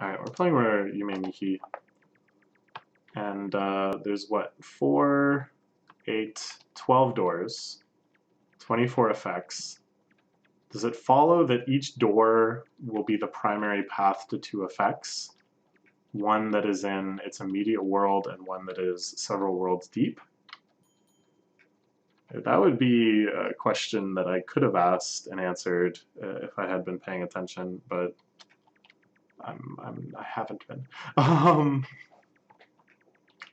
Alright, we're playing where Yume Nikki. And there's what? 4, 8, 12 doors, 24 effects. Does it follow that each door will be the primary path to 2 effects? One that is in its immediate world and one that is several worlds deep? That would be a question that I could have asked and answered if I had been paying attention, but I haven't been.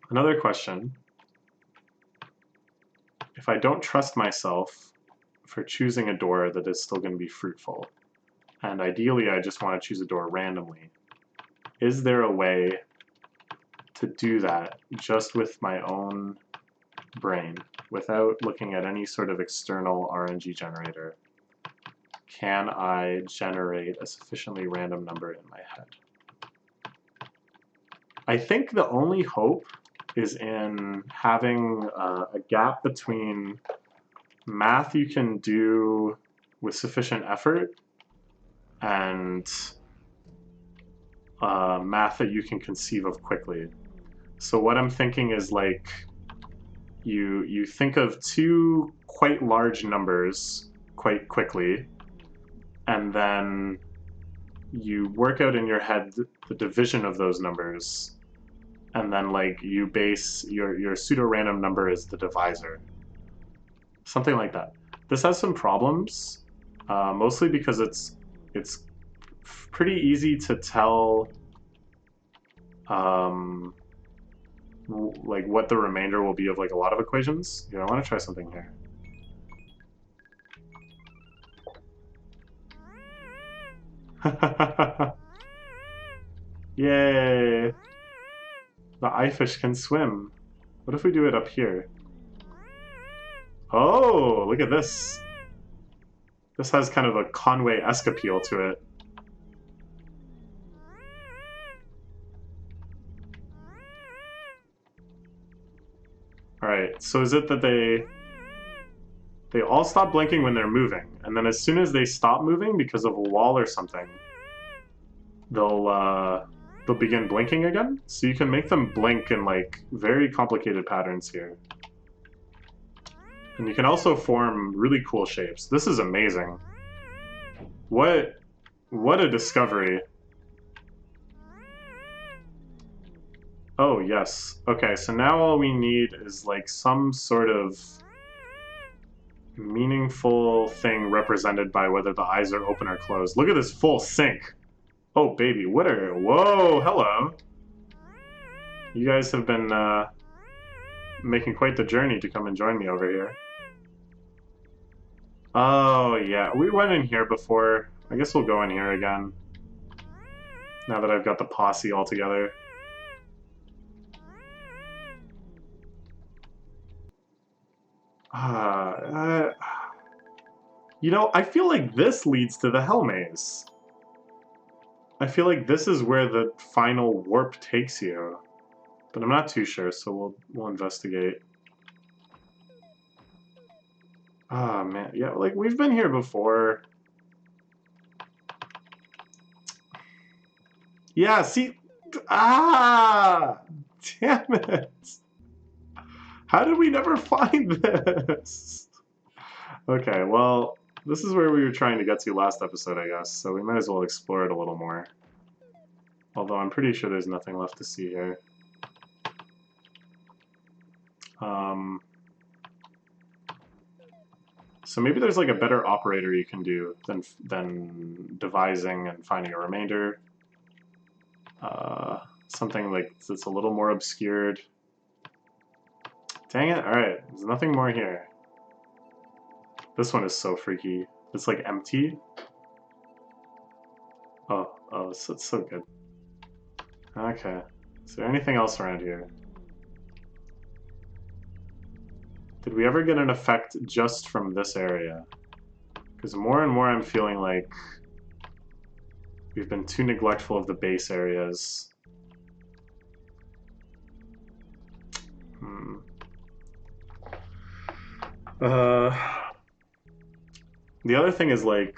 Another question. If I don't trust myself for choosing a door that is still going to be fruitful, and ideally I just want to choose a door randomly, is there a way to do that just with my own brain, without looking at any sort of external RNG generator? Can I generate a sufficiently random number in my head? I think the only hope is in having a gap between math you can do with sufficient effort and math that you can conceive of quickly. So what I'm thinking is, like, you think of 2 quite large numbers quite quickly, and then you work out in your head the division of those numbers, and then like you base your pseudo-random number as the divisor. Something like that. This has some problems, mostly because it's pretty easy to tell like what the remainder will be of like a lot of equations. Yeah, I want to try something here. Yay! The eyefish can swim. What if we do it up here? Oh, look at this. This has kind of a Conway-esque appeal to it. Alright, so is it that they all stop blinking when they're moving, and then as soon as they stop moving because of a wall or something, they'll begin blinking again? So you can make them blink in like very complicated patterns here. And you can also form really cool shapes. This is amazing. What a discovery. Oh, yes. Okay, so now all we need is like some sort of meaningful thing represented by whether the eyes are open or closed. Look at this full sync. Oh, baby, what are... Whoa, hello. You guys have been making quite the journey to come and join me over here. Oh, yeah, we went in here before. I guess we'll go in here again. Now that I've got the posse all together. You know, I feel like this leads to the Hell Maze. I feel like this is where the final warp takes you. But I'm not too sure, so we'll investigate. Ah, man. Yeah, like, we've been here before. Yeah, see? Ah! Damn it! How did we never find this? Okay, well, this is where we were trying to get to last episode, I guess, so we might as well explore it a little more. Although I'm pretty sure there's nothing left to see here. So maybe there's like a better operator you can do than devising and finding a remainder. Something like that's a little more obscured. Dang it, alright, there's nothing more here. This one is so freaky. It's like empty. Oh, it's so good. Okay, is there anything else around here? Did we ever get an effect just from this area? Because more and more I'm feeling like we've been too neglectful of the base areas. The other thing is, like,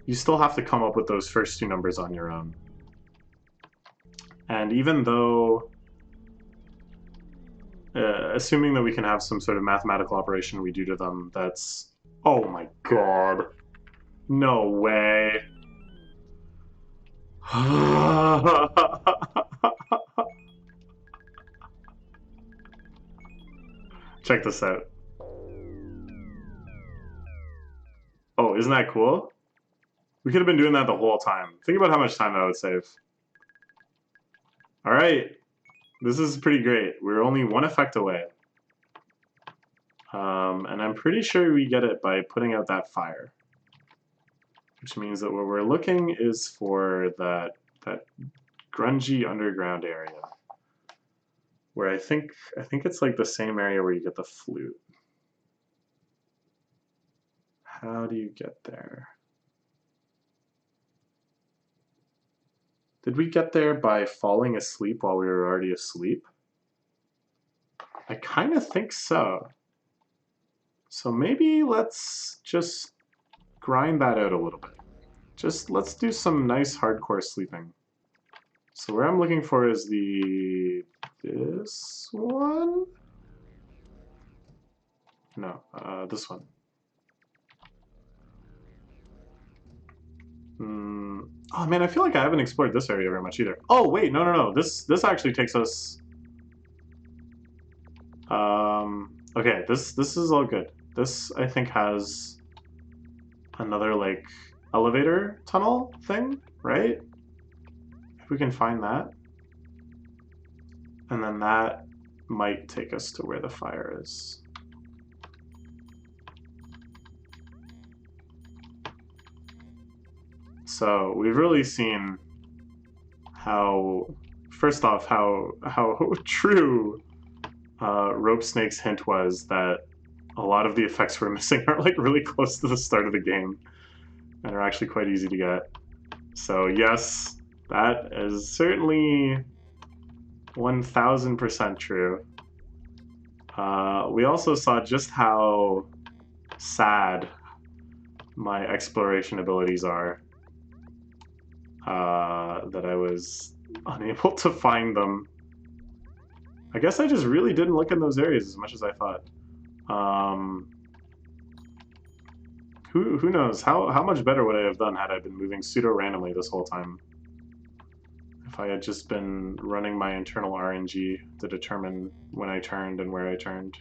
you still have to come up with those first two numbers on your own. And even though, assuming that we can have some sort of mathematical operation we do to them, that's... Oh my god. No way. Check this out. Oh, isn't that cool? We could have been doing that the whole time. Think about how much time that would save. Alright. This is pretty great. We're only one effect away. And I'm pretty sure we get it by putting out that fire. Which means that what we're looking is for that grungy underground area. Where I think it's like the same area where you get the flute. How do you get there? Did we get there by falling asleep while we were already asleep? I kind of think so. So maybe let's just grind that out a little bit. Just let's do some nice hardcore sleeping. So where I'm looking for is this one? No, this one. Oh man, I feel like I haven't explored this area very much either. Oh wait, no. This actually takes us. Okay, this is all good. This I think has another like elevator tunnel thing, right? If we can find that, and then that might take us to where the fire is. So we've really seen how, first off, how true Rope Snake's hint was that a lot of the effects we're missing are like really close to the start of the game and are actually quite easy to get. So yes, that is certainly 1000% true. We also saw just how sad my exploration abilities are. That I was unable to find them. I guess I just really didn't look in those areas as much as I thought. Who knows? How much better would I have done had I been moving pseudo-randomly this whole time? If I had just been running my internal RNG to determine when I turned and where I turned.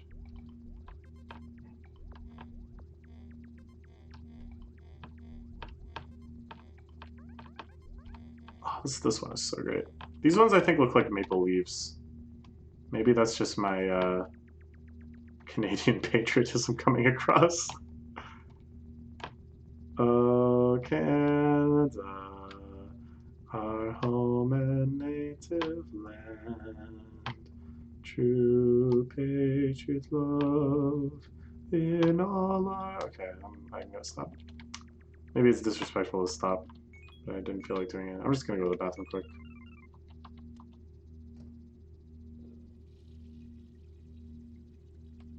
Oh, this one is so great. These ones I think look like maple leaves. Maybe that's just my Canadian patriotism coming across. Oh, Canada, our home and native land, true patriot love in all our... Okay, I'm gonna stop. Maybe it's disrespectful to stop, but I didn't feel like doing it. I'm just gonna go to the bathroom quick.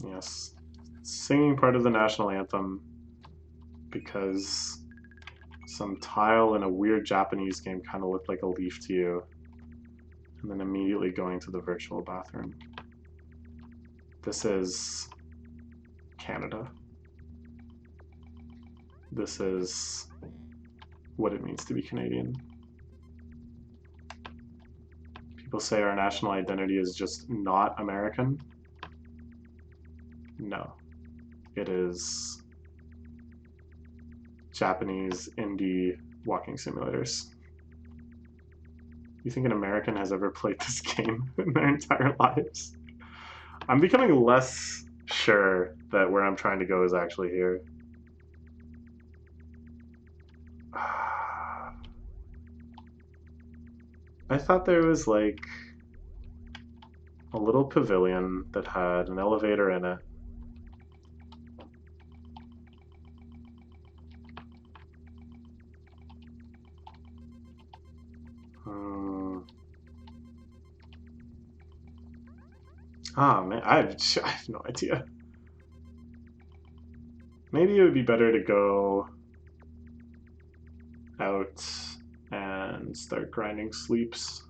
Yes, singing part of the national anthem because some tile in a weird Japanese game kind of looked like a leaf to you, and then immediately going to the virtual bathroom. This is Canada. This is what it means to be Canadian. People say our national identity is just not American. No. It is Japanese indie walking simulators. You think an American has ever played this game in their entire lives? I'm becoming less sure that where I'm trying to go is actually here. I thought there was like a little pavilion that had an elevator in it. Ah, man, I have no idea. Maybe it would be better to go out and start grinding sleeps.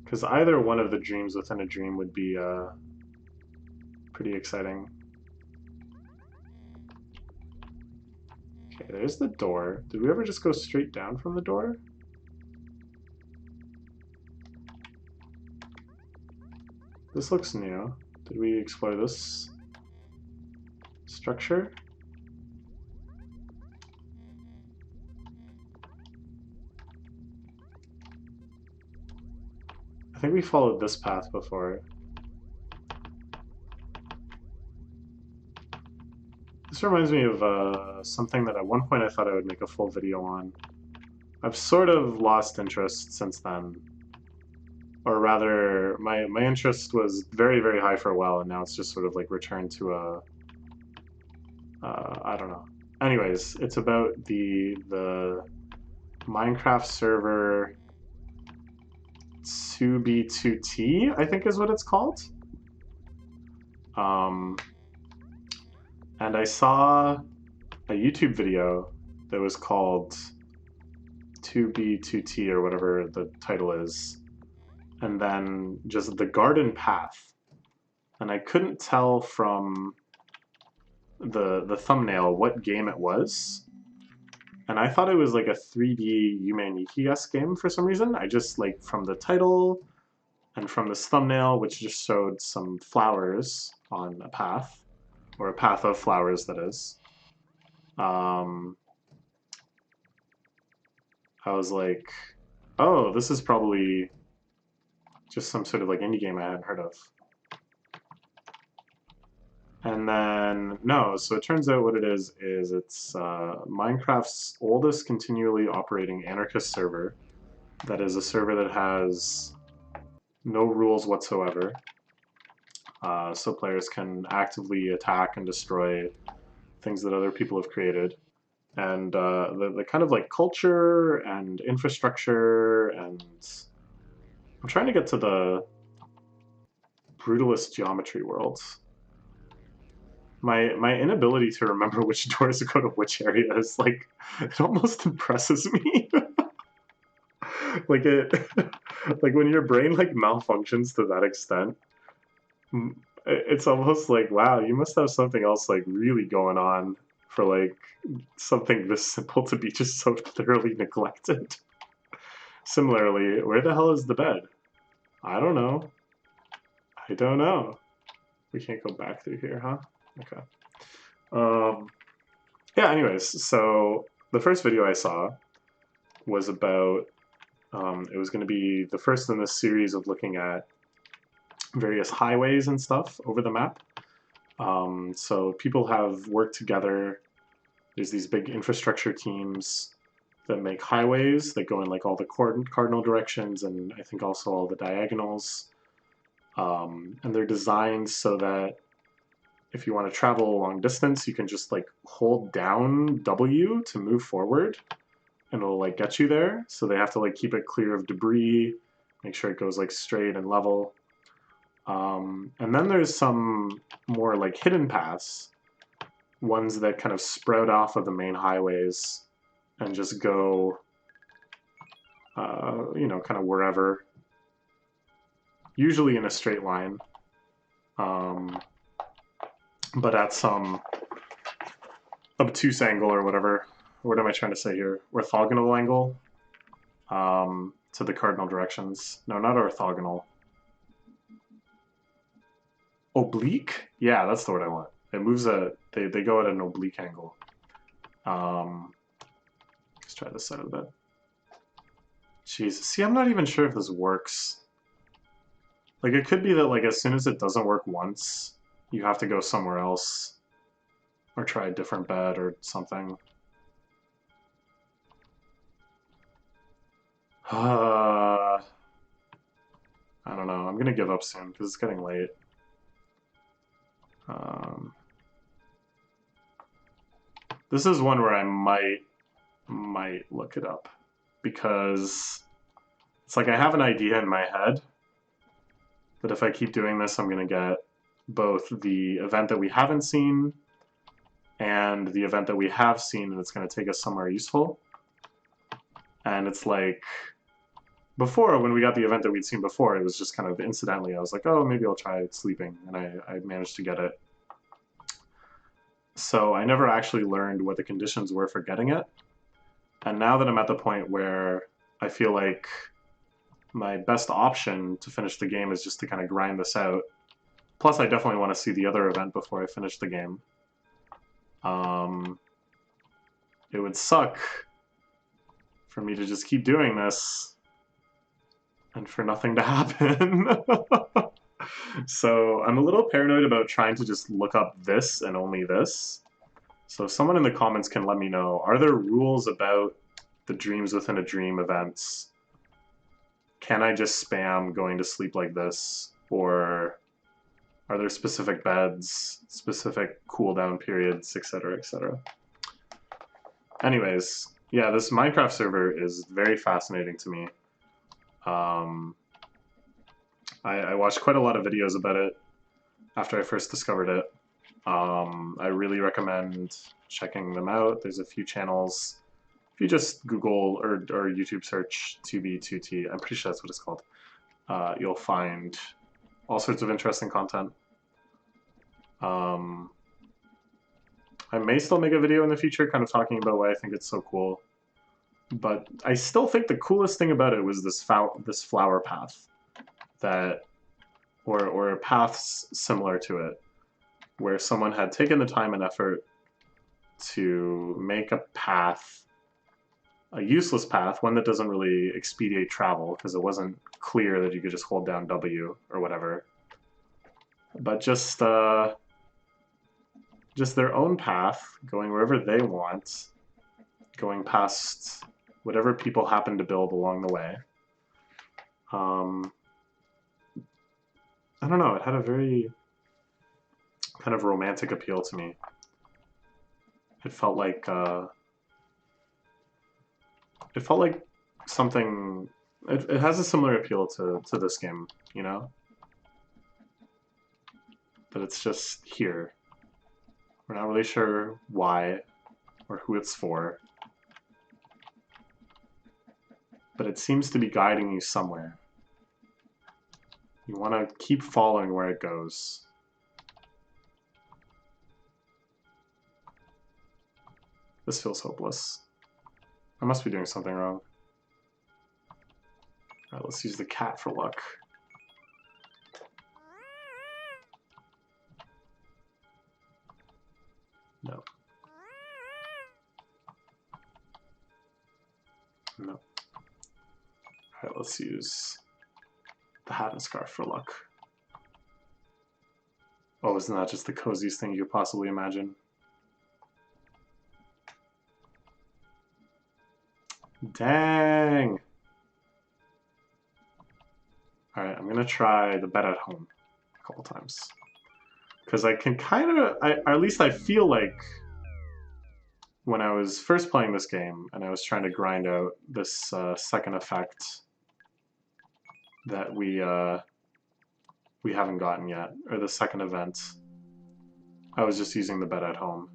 Because either one of the dreams within a dream would be pretty exciting. Okay, there's the door. Did we ever just go straight down from the door? This looks new. Did we explore this structure? I think we followed this path before. This reminds me of something that at one point I thought I would make a full video on. I've sort of lost interest since then. Or rather, my interest was very, very high for a while, and now it's just sort of like returned to a... I don't know. Anyways, it's about the Minecraft server 2B2T, I think is what it's called. And I saw a YouTube video that was called 2B2T or whatever the title is, and then just the garden path. And I couldn't tell from the thumbnail what game it was. And I thought it was like a 3D Yume Nikki-esque game for some reason. I just, like, from the title and from this thumbnail, which just showed some flowers on a path, or a path of flowers, that is. I was like, oh, this is probably just some sort of like indie game I hadn't heard of. And then, no, so it turns out what it is it's Minecraft's oldest continually operating anarchist server. That is a server that has no rules whatsoever. So players can actively attack and destroy things that other people have created. And the kind of like culture and infrastructure, and I'm trying to get to the brutalist geometry worlds. My inability to remember which doors go to which area is like, it almost impresses me. Like like when your brain like malfunctions to that extent, it's almost like, wow, you must have something else like really going on for like something this simple to be just so thoroughly neglected. Similarly, where the hell is the bed? I don't know. I don't know. We can't go back through here, huh? Okay. Yeah, anyways, so the first video I saw was about, it was going to be the first in this series of looking at various highways and stuff over the map. So people have worked together. There's these big infrastructure teams that make highways that go in like all the cardinal directions, and I think also all the diagonals. And they're designed so that if you want to travel a long distance, you can just like hold down W to move forward, and it'll like get you there. So they have to like keep it clear of debris, make sure it goes like straight and level. And then there's some more like hidden paths, ones that kind of sprout off of the main highways and just go, you know, kind of wherever, usually in a straight line, but at some obtuse angle or whatever. What am I trying to say here? Orthogonal angle to the cardinal directions. No, not orthogonal. Oblique? Yeah, that's the word I want. It moves they go at an oblique angle. Let's try this side of the bed. Jeez, see, I'm not even sure if this works. Like, it could be that, like, as soon as it doesn't work once, you have to go somewhere else. Or try a different bed or something. I don't know. I'm gonna give up soon, because it's getting late. This is one where I might look it up, because it's like I have an idea in my head that if I keep doing this, I'm going to get both the event that we haven't seen and the event that we have seen, and it's going to take us somewhere useful. And it's like, before, when we got the event that we'd seen before, it was just kind of incidentally, I was like, oh, maybe I'll try sleeping, and I managed to get it. So I never actually learned what the conditions were for getting it. And now that I'm at the point where I feel like my best option to finish the game is just to kind of grind this out. Plus, I definitely want to see the other event before I finish the game. It would suck for me to just keep doing this and for nothing to happen. So I'm a little paranoid about trying to just look up this and only this. So if someone in the comments can let me know, are there rules about the dreams within a dream events? Can I just spam going to sleep like this? Or are there specific beds, specific cooldown periods, etc., etc.? Anyways, yeah, this Minecraft server is very fascinating to me. I watched quite a lot of videos about it after I first discovered it. I really recommend checking them out. There's a few channels. If you just Google or YouTube search 2B2T, I'm pretty sure that's what it's called, you'll find all sorts of interesting content. I may still make a video in the future kind of talking about why I think it's so cool. But I still think the coolest thing about it was this flower path. Or paths similar to it, where someone had taken the time and effort to make a path, a useless path, one that doesn't really expedite travel, because it wasn't clear that you could just hold down W or whatever, but just their own path, going wherever they want, going past whatever people happen to build along the way. I don't know, it had a very kind of romantic appeal to me. It felt like something. It has a similar appeal to this game, you know. But it's just here. We're not really sure why or who it's for, but it seems to be guiding you somewhere. You want to keep following where it goes. This feels hopeless. I must be doing something wrong. Alright, let's use the cat for luck. No. No. Alright, let's use the hat and scarf for luck. Oh, isn't that just the coziest thing you could possibly imagine? Dang! Alright, I'm gonna try the bed at home a couple times. Because I can kind of, at least I feel like when I was first playing this game and I was trying to grind out this second effect that we haven't gotten yet, or the second event, I was just using the bed at home.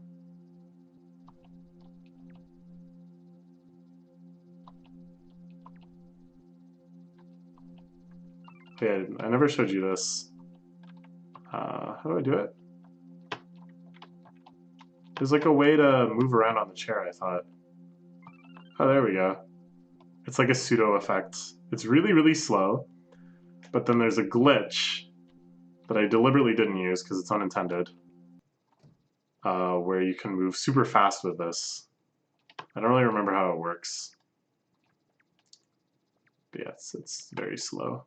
Yeah, I never showed you this. How do I do it? There's like a way to move around on the chair, I thought. Oh, there we go. It's like a pseudo effect. It's really, really slow, but then there's a glitch that I deliberately didn't use because it's unintended, where you can move super fast with this. I don't really remember how it works. But yeah, it's very slow.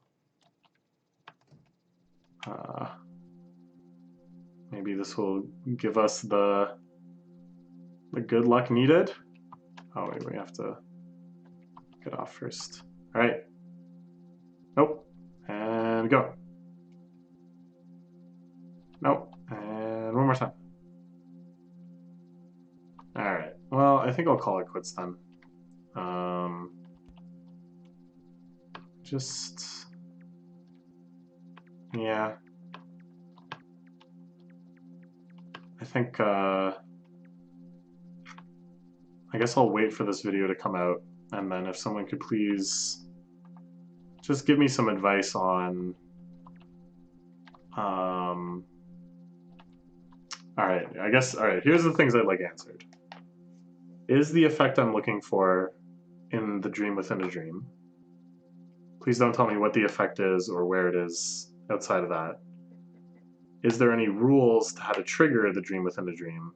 Maybe this will give us the good luck needed. Oh wait, we have to get off first. All right. Nope. And go. Nope. And one more time. All right. Well, I think I'll call it quits then. Just, yeah. I think I guess I'll wait for this video to come out, and then if someone could please just give me some advice on alright, I guess, alright, here's the things I'd like answered. Is the effect I'm looking for in the dream within a dream? Please don't tell me what the effect is or where it is outside of that. Is there any rules to how to trigger the dream within a dream?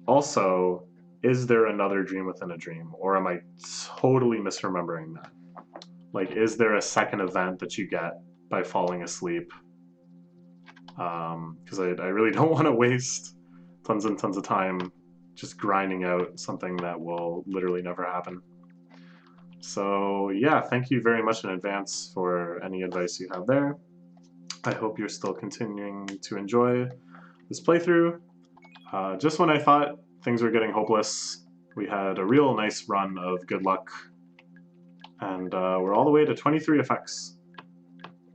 Also, is there another dream within a dream, or am I totally misremembering that? Like, is there a second event that you get by falling asleep? Because I really don't want to waste tons and tons of time just grinding out something that will literally never happen. So yeah, thank you very much in advance for any advice you have there. I hope you're still continuing to enjoy this playthrough. Just when I thought things were getting hopeless, we had a real nice run of good luck, and we're all the way to 23 effects.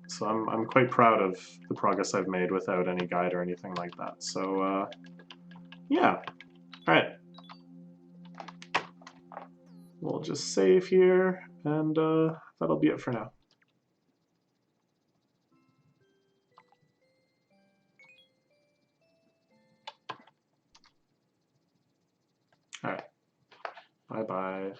So I'm quite proud of the progress I've made without any guide or anything like that. So yeah, all right. We'll just save here, and that'll be it for now. All right, bye-bye.